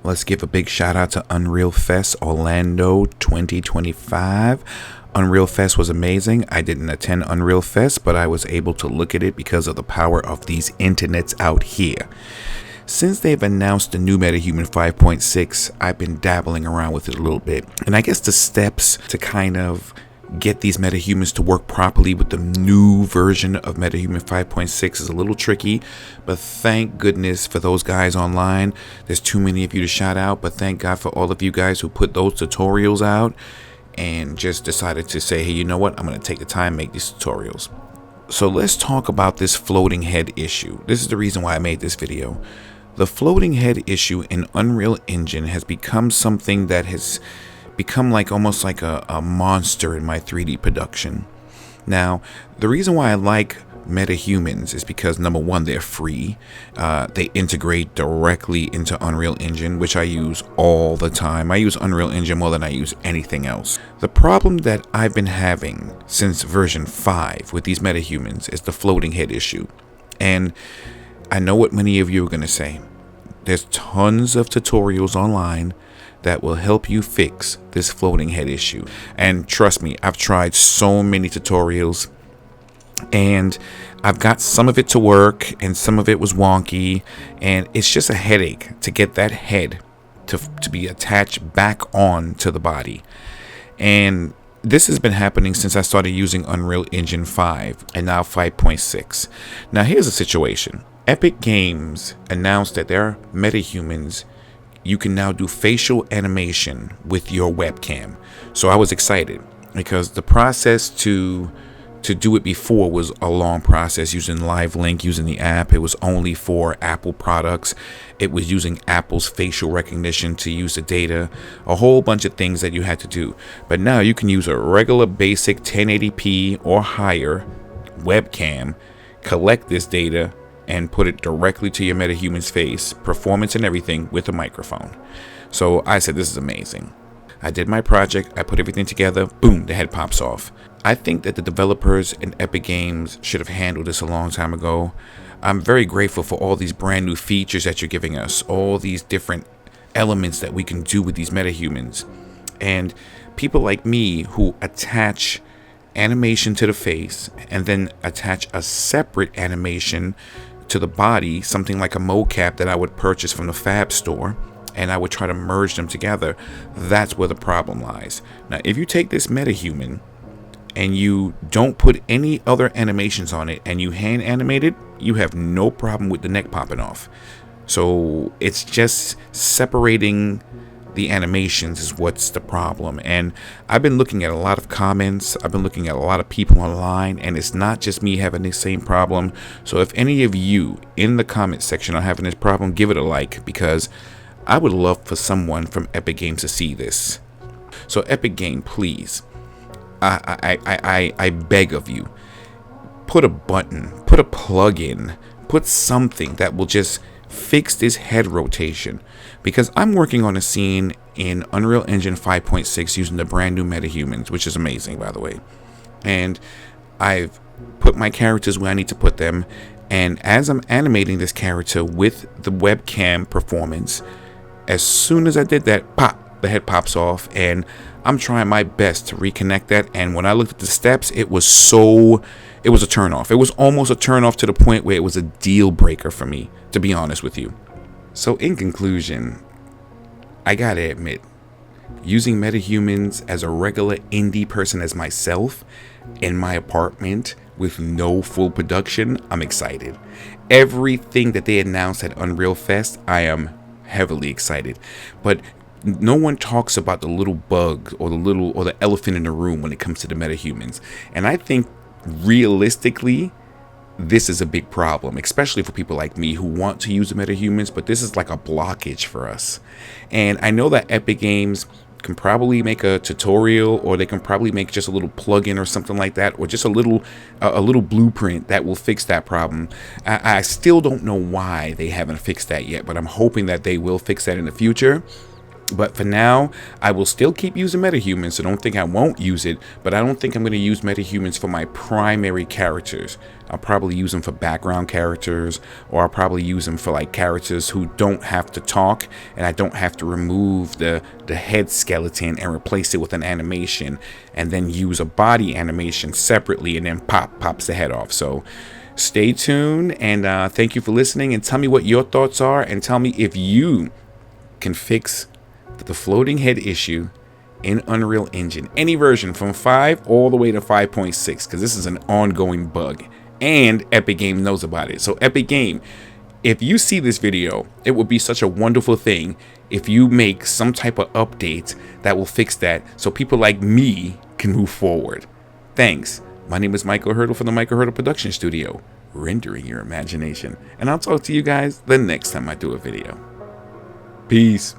Let's give a big shout out to Unreal Fest Orlando 2025. Unreal Fest was amazing. I didn't attend Unreal Fest, but I was able to look at it because of the power of these internets out here. Since they've announced the new MetaHuman 5.6, I've been dabbling around with it a little bit. And I guess the steps to kind of get these MetaHumans to work properly with the new version of MetaHuman 5.6 is a little tricky, but thank goodness for those guys online. There's too many of you to shout out, but thank God for all of you guys who put those tutorials out and just decided to say, hey, you know what? I'm going to take the time and make these tutorials. So let's talk about this floating head issue. This is the reason why I made this video. The floating head issue in Unreal Engine has become something that has become like almost like a monster in my 3D production. Now, the reason why I like MetaHumans is because, number one, they're free. They integrate directly into Unreal Engine, which I use all the time. I use Unreal Engine more than I use anything else. The problem that I've been having since version 5 with these MetaHumans is the floating head issue. And I know what many of you are going to say. There's tons of tutorials online that will help you fix this floating head issue. And trust me, I've tried so many tutorials and I've got some of it to work and some of it was wonky, and it's just a headache to get that head to be attached back on to the body. And this has been happening since I started using Unreal Engine 5 and now 5.6. Now here's the situation. Epic Games announced that their MetaHumans, you can now do facial animation with your webcam. So I was excited because the process to do it before was a long process using Live Link, using the app. It was only for Apple products. It was using Apple's facial recognition to use the data, a whole bunch of things that you had to do. But now you can use a regular basic 1080p or higher webcam, collect this data, and put it directly to your MetaHuman's face, performance and everything with a microphone. So I said, this is amazing. I did my project, I put everything together, boom, the head pops off. I think that the developers in Epic Games should have handled this a long time ago. I'm very grateful for all these brand new features that you're giving us, all these different elements that we can do with these MetaHumans. And people like me who attach animation to the face and then attach a separate animation to the body, something like a mocap that I would purchase from the Fab store, and I would try to merge them together. That's where the problem lies. Now, if you take this MetaHuman and you don't put any other animations on it and you hand animate it, you have no problem with the neck popping off. So it's just separating the animations is what's the problem. And I've been looking at a lot of comments, I've been looking at a lot of people online, and it's not just me having the same problem. So if any of you in the comment section are having this problem, give it a like, because I would love for someone from Epic Games to see this. So Epic Game, please, I beg of you, put a button, put a plug-in, put something that will just fix this head rotation, because I'm working on a scene in Unreal Engine 5.6 using the brand new MetaHumans, which is amazing, by the way. And I've put my characters where I need to put them, and as I'm animating this character with the webcam performance, as soon as I did that, pop, the head pops off, and I'm trying my best to reconnect that. And when I looked at the steps, it was a turn off. It was almost a turn off to the point where it was a deal breaker for me, to be honest with you. So in conclusion, I gotta admit, using MetaHumans as a regular indie person as myself in my apartment with no full production, I'm excited. Everything that they announced at Unreal Fest, I am heavily excited. But no one talks about the little bug or the elephant in the room when it comes to the MetaHumans. And I think realistically, this is a big problem, especially for people like me who want to use the MetaHumans, but this is like a blockage for us. And I know that Epic Games can probably make a tutorial, or they can probably make just a little plugin or something like that, or just a little blueprint that will fix that problem. I still don't know why they haven't fixed that yet, but I'm hoping that they will fix that in the future. But for now, I will still keep using MetaHumans, so don't think I won't use it, but I don't think I'm going to use MetaHumans for my primary characters. I'll probably use them for background characters, or I'll probably use them for like characters who don't have to talk, and I don't have to remove the head skeleton and replace it with an animation, and then use a body animation separately, and then pops the head off. So stay tuned, and thank you for listening, and tell me what your thoughts are, and tell me if you can fix the floating head issue in Unreal Engine, any version from 5 all the way to 5.6, because this is an ongoing bug, and Epic Game knows about it. So Epic Game, if you see this video, it would be such a wonderful thing if you make some type of update that will fix that, so people like me can move forward. Thanks. My name is Michael Hurdle from the Michael Hurdle Production Studio, rendering your imagination, and I'll talk to you guys the next time I do a video. Peace.